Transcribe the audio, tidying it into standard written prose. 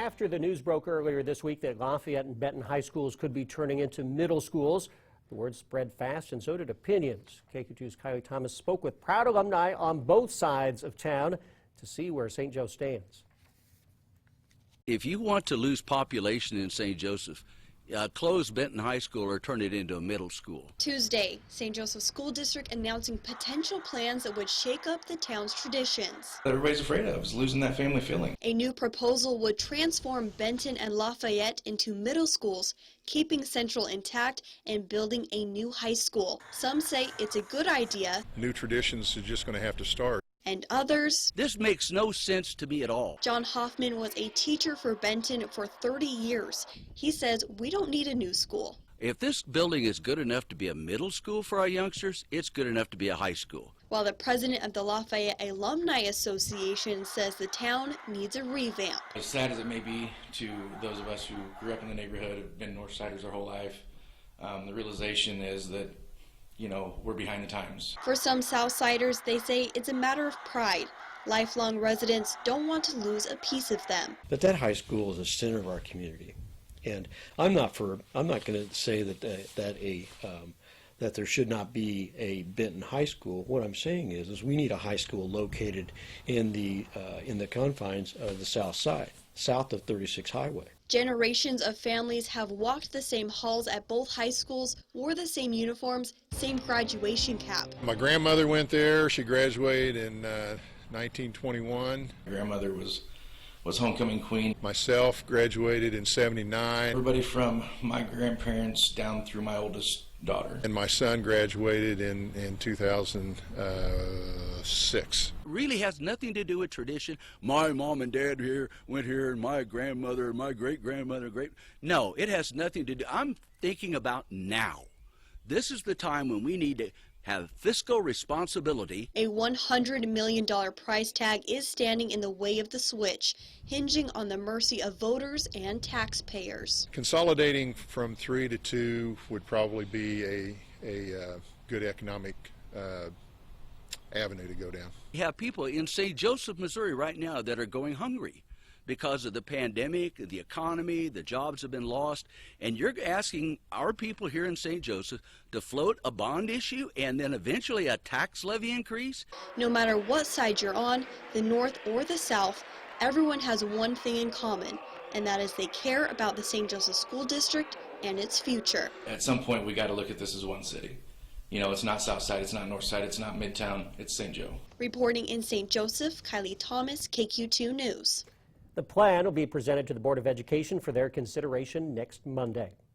after the news broke earlier this week that Lafayette and Benton high schools could be turning into middle schools, the word spread fast, and so did opinions. KQ2's Kylie Thomas spoke with proud alumni on both sides of town to see where St. Joe stands. If you want to lose population in St. Joseph, close Benton High School or turn it into a middle school. Tuesday, St. Joseph School District announcing potential plans that would shake up the town's traditions. That everybody's afraid of is losing that family feeling. A new proposal would transform Benton and Lafayette into middle schools, keeping Central intact and building a new high school. Some say it's a good idea. New traditions are just going to have to start. And others, this makes no sense to me at all. John Hoffman was a teacher for Benton for 30 years. He says we don't need a new school. If this building is good enough to be a middle school for our youngsters, it's good enough to be a high school. While the president of the Lafayette Alumni Association says the town needs a revamp. As sad as it may be to those of us who grew up in the neighborhood, have been Northsiders our whole life, the realization is that we're behind the times. For some Southsiders, they say it's a matter of pride. Lifelong residents don't want to lose a piece of them. But that high school is the center of our community, and I'm not going to say that there should not be a Benton High School. What I'm saying is we need a high school located in the confines of the South Side, south of 36 Highway. Generations of families have walked the same halls at both high schools, wore the same uniforms, same graduation cap. My grandmother went there. She graduated in 1921. My grandmother was homecoming queen. Myself graduated in 79. Everybody from my grandparents down through my oldest daughter. And my son graduated in 2006. Really has nothing to do with tradition. My mom and dad went here, and my grandmother, my great-grandmother, No, it has nothing to do. I'm thinking about now. This is the time when we need to have fiscal responsibility. A $100 million price tag is standing in the way of the switch, hinging on the mercy of voters and taxpayers. Consolidating from 3 to 2 would probably be a good economic avenue to go down. We have people in St. Joseph, Missouri right now that are going hungry because of the pandemic, the economy, the jobs have been lost, and you're asking our people here in St. Joseph to float a bond issue and then eventually a tax levy increase? No matter what side you're on, the North or the South, everyone has one thing in common, and that is they care about the St. Joseph School District and its future. At some point, we got to look at this as one city. It's not South Side, it's not North Side, it's not Midtown, it's St. Joe. Reporting in St. Joseph, Kylie Thomas, KQ2 News. The plan will be presented to the Board of Education for their consideration next Monday.